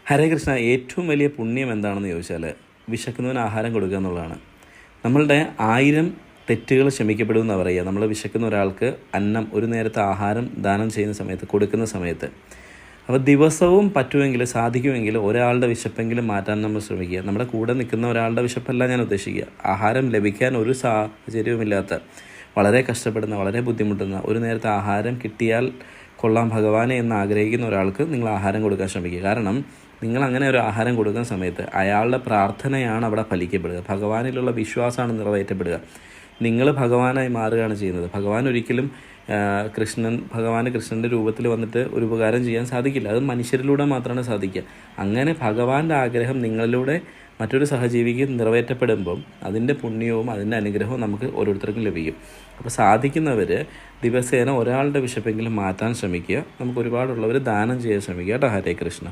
ഹരേ കൃഷ്ണ. ഏറ്റവും വലിയ പുണ്യം എന്താണെന്ന് ചോദിച്ചാൽ വിശക്കുന്നവന് ആഹാരം കൊടുക്കുക എന്നുള്ളതാണ്. നമ്മളുടെ 1000 തെറ്റുകൾ ക്ഷമിക്കപ്പെടുമെന്ന് പറയുക. നമ്മൾ വിശക്കുന്ന ഒരാൾക്ക് അന്നം, ഒരു നേരത്തെ ആഹാരം ദാനം ചെയ്യുന്ന സമയത്ത്, കൊടുക്കുന്ന സമയത്ത്. അപ്പോൾ ദിവസവും പറ്റുമെങ്കിൽ, സാധിക്കുമെങ്കിൽ ഒരാളുടെ വിശപ്പെങ്കിലും മാറ്റാൻ നമ്മൾ ശ്രമിക്കുക. നമ്മുടെ കൂടെ നിൽക്കുന്ന ഒരാളുടെ വിശപ്പല്ല ഞാൻ ഉദ്ദേശിക്കുക. ആഹാരം ലഭിക്കാൻ ഒരു സാഹചര്യവുമില്ലാത്ത, വളരെ കഷ്ടപ്പെടുന്ന, വളരെ ബുദ്ധിമുട്ടുന്ന, ഒരു നേരത്തെ ആഹാരം കിട്ടിയാൽ കൊള്ളാം ഭഗവാനെ എന്ന് ആഗ്രഹിക്കുന്ന ഒരാൾക്ക് നിങ്ങൾ ആഹാരം കൊടുക്കാൻ ശ്രമിക്കുക. കാരണം നിങ്ങൾ അങ്ങനെ ഒരു ആഹാരം കൊടുക്കുന്ന സമയത്ത് അയാളുടെ പ്രാർത്ഥനയാണ് അവിടെ ഫലിക്കപ്പെടുക. ഭഗവാനിലുള്ള വിശ്വാസമാണ് നിറവേറ്റപ്പെടുക. നിങ്ങൾ ഭഗവാനായി മാറുകയാണ് ചെയ്യുന്നത്. ഭഗവാൻ ഒരിക്കലും ഭഗവാന് കൃഷ്ണൻ്റെ രൂപത്തിൽ വന്നിട്ട് ഒരു ഉപകാരം ചെയ്യാൻ സാധിക്കില്ല. അത് മനുഷ്യരിലൂടെ മാത്രമാണ് സാധിക്കുക. അങ്ങനെ ഭഗവാന്റെ ആഗ്രഹം നിങ്ങളിലൂടെ മറ്റൊരു സഹജീവിക്ക് നിറവേറ്റപ്പെടുമ്പം അതിൻ്റെ പുണ്യവും അതിൻ്റെ അനുഗ്രഹവും നമുക്ക് ഓരോരുത്തർക്കും ലഭിക്കും. അപ്പോൾ സാധിക്കുന്നവർ ദിവസേന ഒരാളുടെ വിശപ്പെങ്കിലും മാറ്റാൻ ശ്രമിക്കുക. നമുക്ക് ഒരുപാടുള്ളവർ ദാനം ചെയ്യാൻ ശ്രമിക്കുക കേട്ടോ. ഹരേ കൃഷ്ണ.